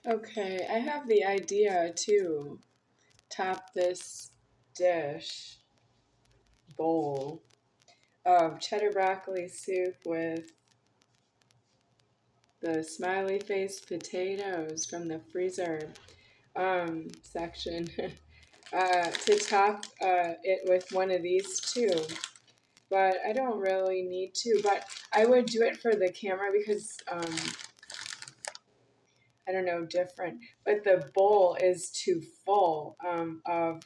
Okay, I have the idea to top this dish bowl of cheddar broccoli soup with the smiley face potatoes from the freezer section. To top it with one of these two. But I don't really need to. But I would do it for the camera because I don't know, different. But the bowl is too full of.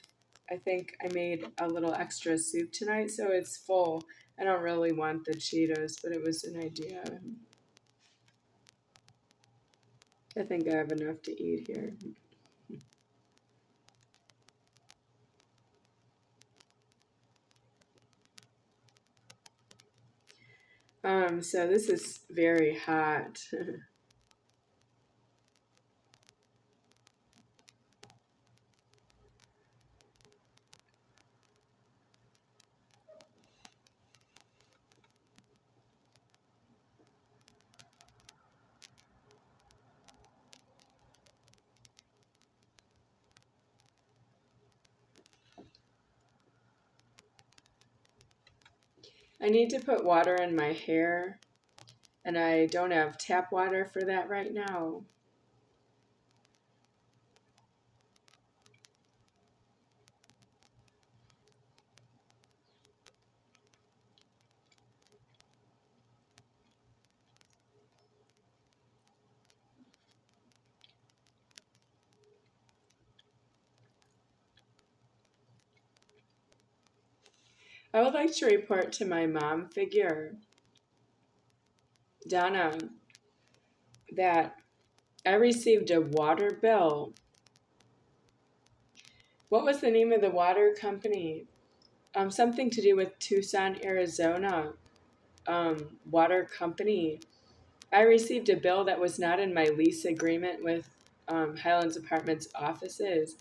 I think I made a little extra soup tonight, so it's full. I don't really want the Cheetos, but it was an idea. I think I have enough to eat here. So this is very hot. I need to put water in my hair, and I don't have tap water for that right now. I would like to report to my mom figure, Donna, that I received a water bill. What was the name of the water company? Something to do with Tucson, Arizona water company. I received a bill that was not in my lease agreement with Highlands Apartments offices,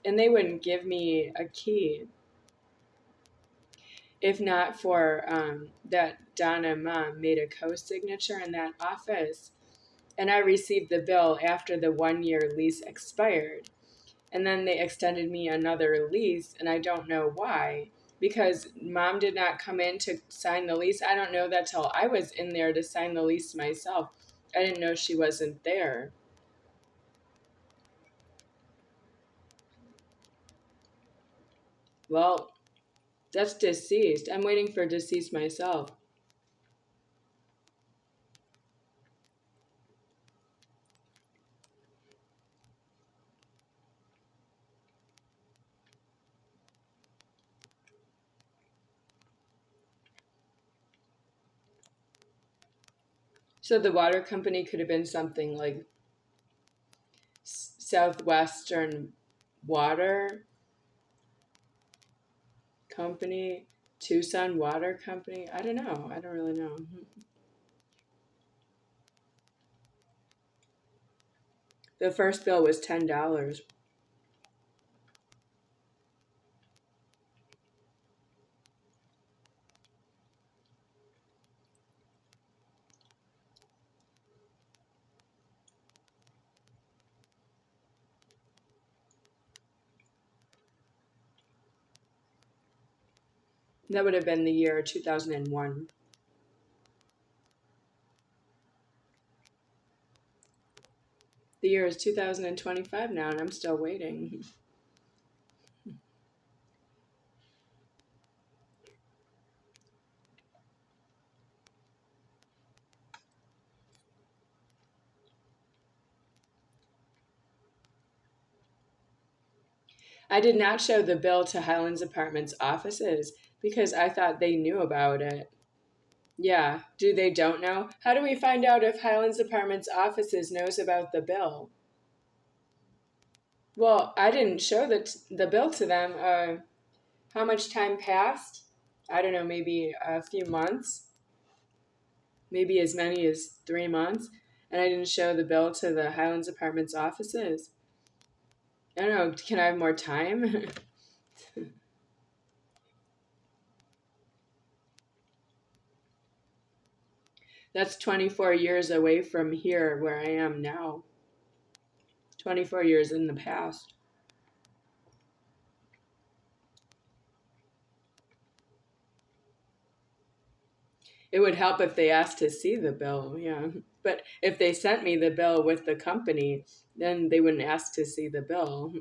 and they wouldn't give me a key if not for that Donna mom made a co-signature in that office. And I received the bill after the 1 year lease expired. And then they extended me another lease, and I don't know why. Because mom did not come in to sign the lease. I don't know that till I was in there to sign the lease myself. I didn't know she wasn't there. Well, that's deceased. I'm waiting for deceased myself. So the water company could have been something like Southwestern Water Company, Tucson Water Company. I don't know. I don't really know. The first bill was $10. That would have been the year 2001. The year is 2025 now, and I'm still waiting. I did not show the bill to Highlands Apartments offices because I thought they knew about it. Yeah, do they don't know? How do we find out if Highlands Apartments offices knows about the bill? Well, I didn't show the bill to them. How much time passed? I don't know, maybe a few months, maybe as many as 3 months, and I didn't show the bill to the Highlands Apartments offices. I don't know, can I have more time? That's 24 years away from here where I am now. 24 years in the past. It would help if they asked to see the bill, yeah. But if they sent me the bill with the company, then they wouldn't ask to see the bill.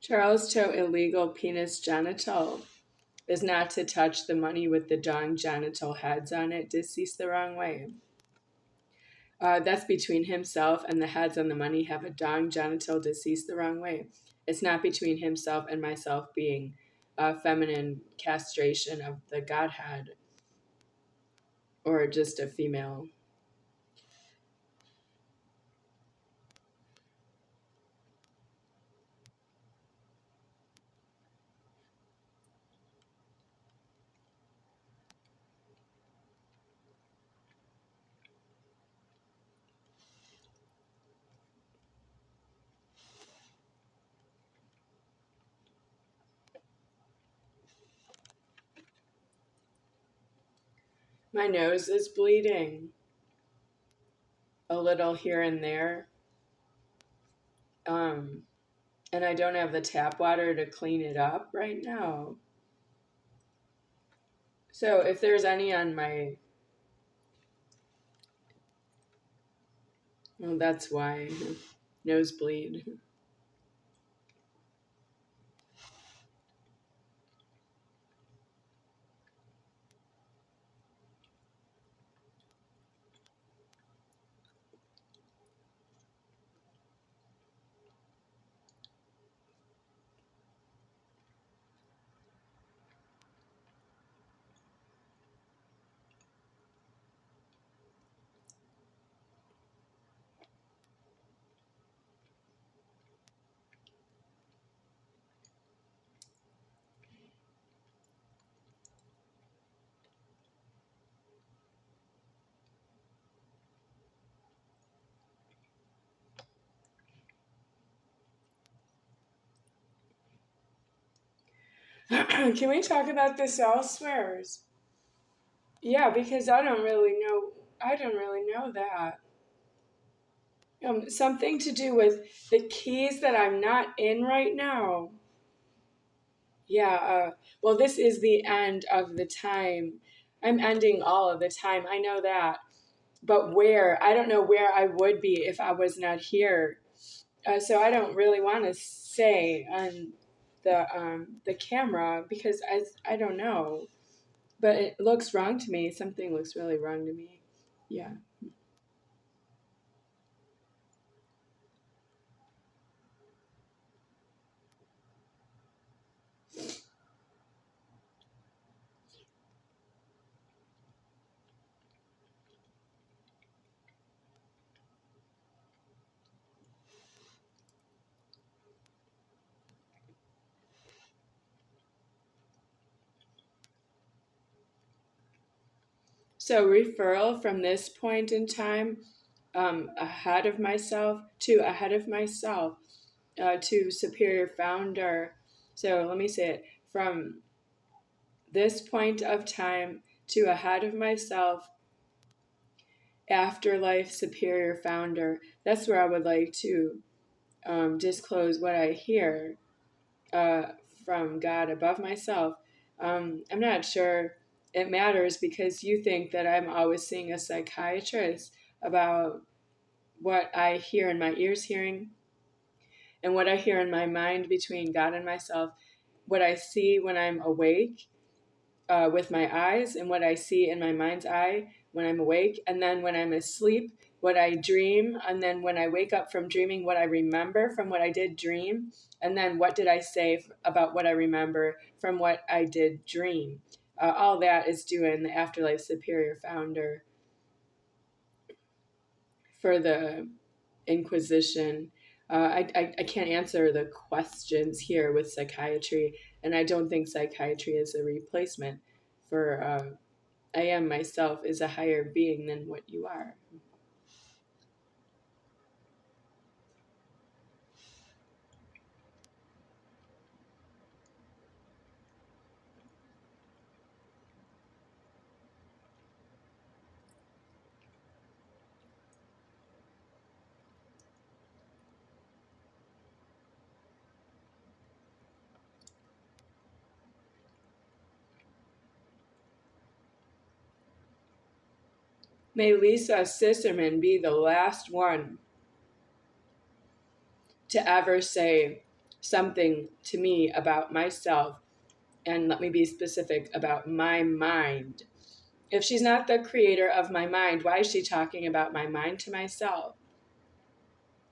Charles Cho illegal penis genital is not to touch the money with the dong genital heads on it, deceased the wrong way. That's between himself and the heads on the money have a dong genital, deceased the wrong way. It's not between himself and myself being a feminine castration of the Godhead or just a female. My nose is bleeding a little here and there. And I don't have the tap water to clean it up right now. So if there's any on my, well, that's why. Nosebleed. Can we talk about this elsewhere? Yeah, because I don't really know. I don't really know that. Something to do with the keys that I'm not in right now. Yeah. Well, this is the end of the time. I'm ending all of the time. I know that. But where? I don't know where I would be if I was not here. So I don't really want to say on the camera because I don't know. But it looks wrong to me. Something looks really wrong to me. Yeah. So referral from this point in time, ahead of myself to superior founder. So let me say it from this point of time to ahead of myself, afterlife superior founder. That's where I would like to disclose what I hear from God above myself, I'm not sure it matters, because you think that I'm always seeing a psychiatrist about what I hear in my ears hearing and what I hear in my mind between God and myself, what I see when I'm awake with my eyes, and what I see in my mind's eye when I'm awake, and then when I'm asleep, what I dream, and then when I wake up from dreaming, what I remember from what I did dream, and then what did I say about what I remember from what I did dream. All that is due in the Afterlife Superior Founder for the Inquisition. I can't answer the questions here with psychiatry, and I don't think psychiatry is a replacement for I am myself is a higher being than what you are. May Lisa Sisterman be the last one to ever say something to me about myself, and let me be specific, about my mind. If she's not the creator of my mind, why is she talking about my mind to myself?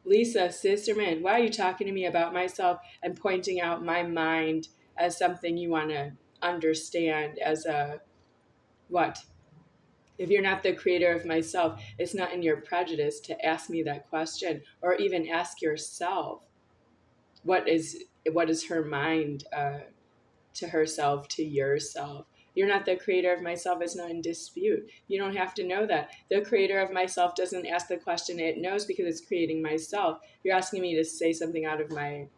Lisa Sisterman, why are you talking to me about myself and pointing out my mind as something you want to understand as a what? If you're not the creator of myself, it's not in your prejudice to ask me that question, or even ask yourself what is her mind to herself, to yourself. You're not the creator of myself is not in dispute. You don't have to know that. The creator of myself doesn't ask the question it knows, because it's creating myself. You're asking me to say something out of my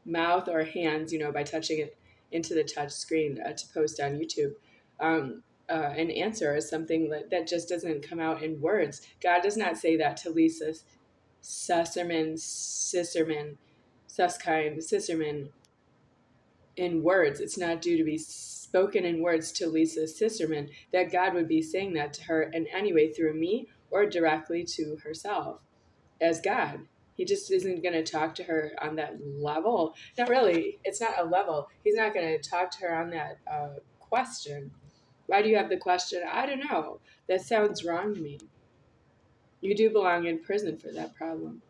mouth or hands, by touching it into the touch screen to post on YouTube. An answer is something that just doesn't come out in words. God does not say that to Lisa Susserman, Susskind, Sisterman in words. It's not due to be spoken in words to Lisa Sisterman that God would be saying that to her in any way through me or directly to herself as God. He just isn't going to talk to her on that level. Not really. It's not a level. He's not going to talk to her on that question. Why do you have the question? I don't know. That sounds wrong to me. You do belong in prison for that problem.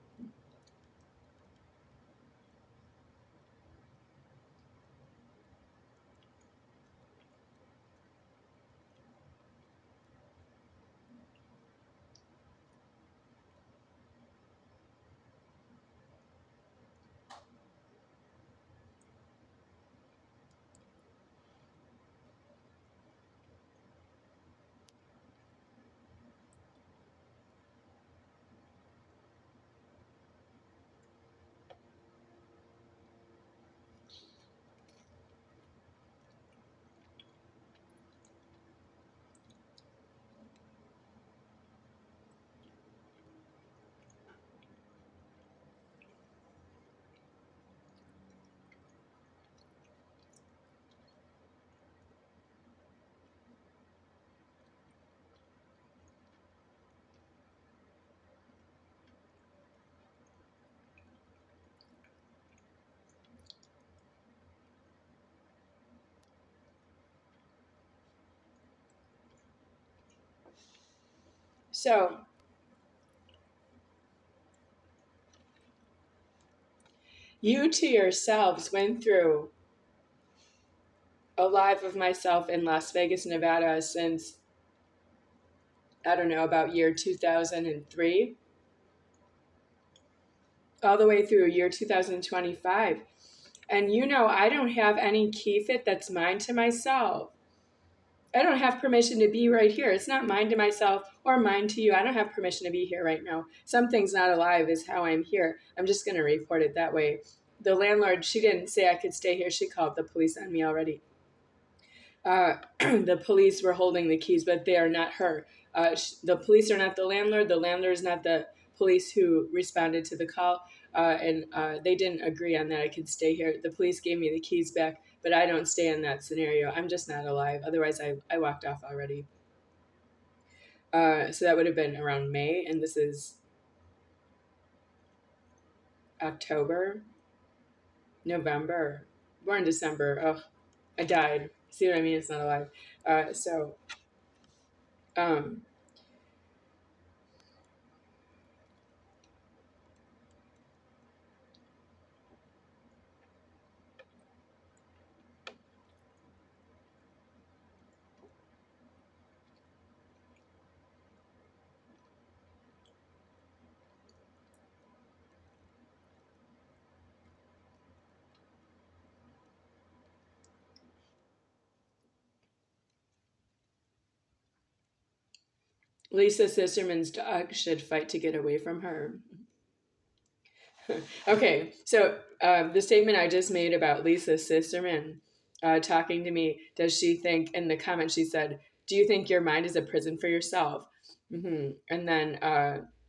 So, you to yourselves went through a live of myself in Las Vegas, Nevada since, I don't know, about year 2003, all the way through year 2025. And I don't have any key fit that's mine to myself. I don't have permission to be right here. It's not mine to myself or mine to you. I don't have permission to be here right now. Something's not alive is how I'm here. I'm just going to report it that way. The landlord, she didn't say I could stay here. She called the police on me already. The police were holding the keys, but they are not her. The police are not the landlord. The landlord is not the police who responded to the call. and they didn't agree on that I could stay here. The police gave me the keys back, but I don't stay in that scenario. I'm just not alive. Otherwise, I walked off already. So that would have been around May, and this is October, November. Born December. Oh, I died. See what I mean? It's not alive. Um, Lisa Sisterman's dog should fight to get away from her. Okay, so the statement I just made about Lisa Sisterman talking to me, does she think, in the comment she said, do you think your mind is a prison for yourself? And then,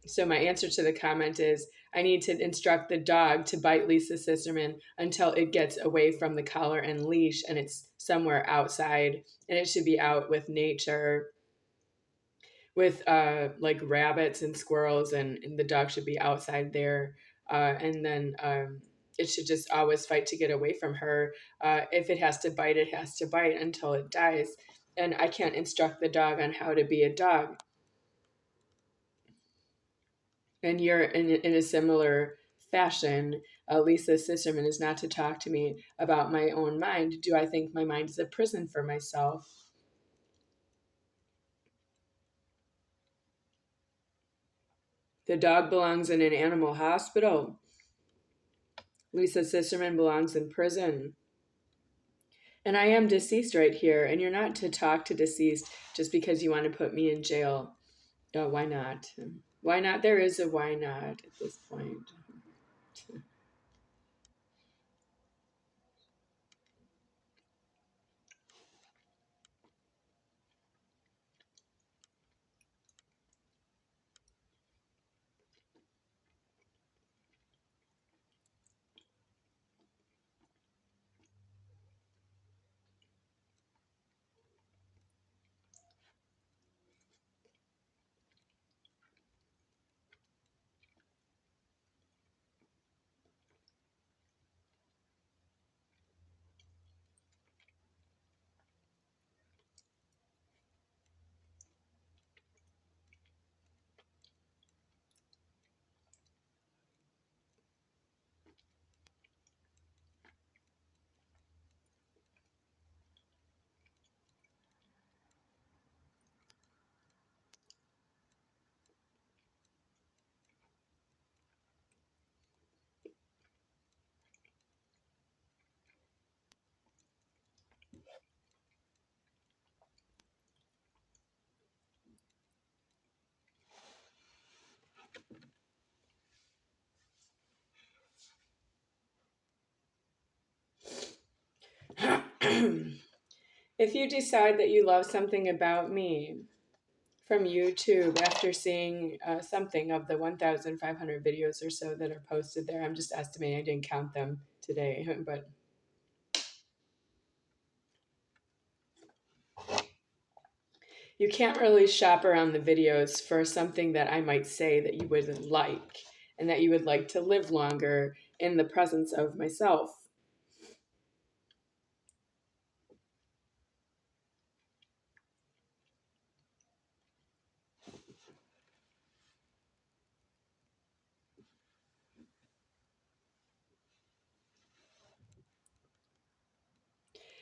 so my answer to the comment is, I need to instruct the dog to bite Lisa Sisterman until it gets away from the collar and leash and it's somewhere outside, and it should be out with nature, with like rabbits and squirrels, and the dog should be outside there. And then it should just always fight to get away from her. If it has to bite, it has to bite until it dies. And I can't instruct the dog on how to be a dog. And you're in a similar fashion. Lisa Sisterman is not to talk to me about my own mind. Do I think my mind is a prison for myself? The dog belongs in an animal hospital. Lisa Sisterman belongs in prison. And I am deceased right here, and you're not to talk to deceased just because you want to put me in jail. Why not? Why not? There is a why not at this point. If you decide that you love something about me from YouTube after seeing something of the 1,500 videos or so that are posted there, I'm just estimating, I didn't count them today, but you can't really shop around the videos for something that I might say that you would like, and that you would like to live longer in the presence of myself.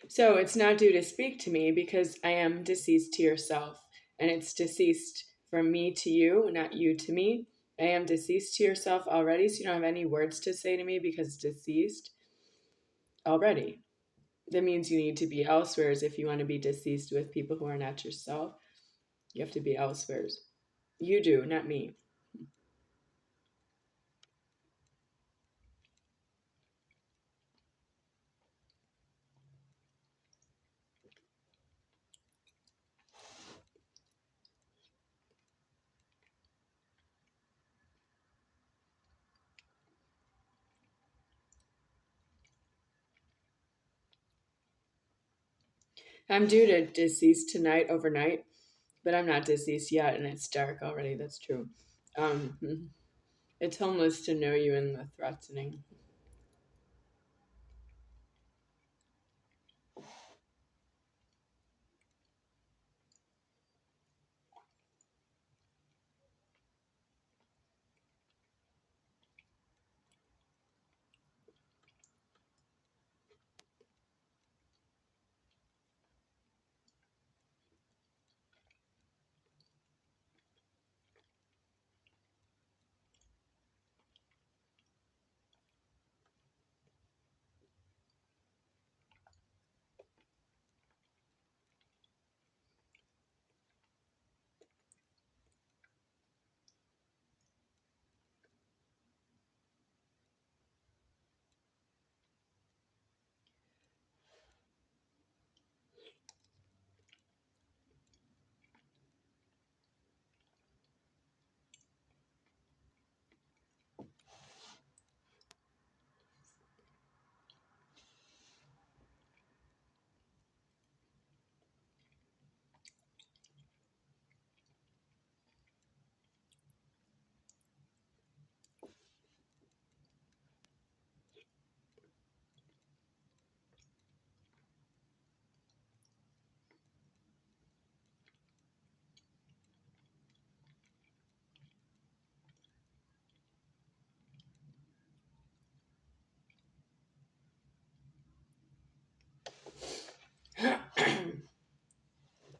So it's not due to speak to me because I am deceased to yourself, and it's deceased from me to you, not you to me. I am deceased to yourself already, so you don't have any words to say to me because deceased already. That means you need to be elsewheres if you want to be deceased with people who are not yourself. You have to be elsewheres. You do, not me. I'm due to deceased tonight overnight, but I'm not deceased yet, and it's dark already. That's true. Um, it's homeless to know you and the threatening.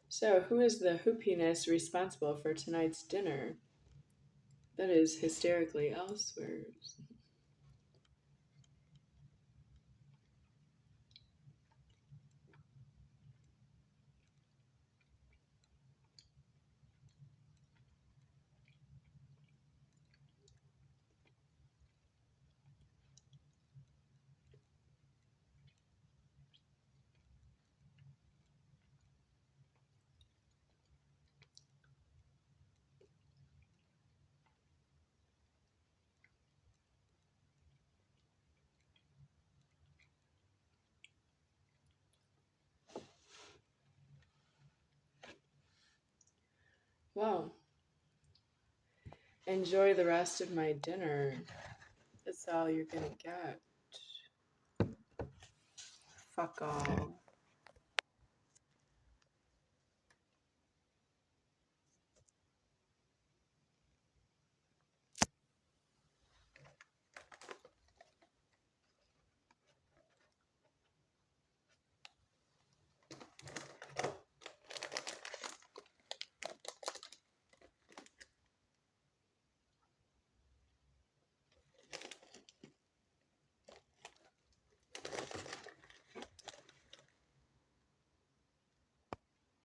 So, who is the hoopiness responsible for tonight's dinner? That is hysterically elsewhere. Well, enjoy the rest of my dinner. That's all you're gonna get. Fuck all.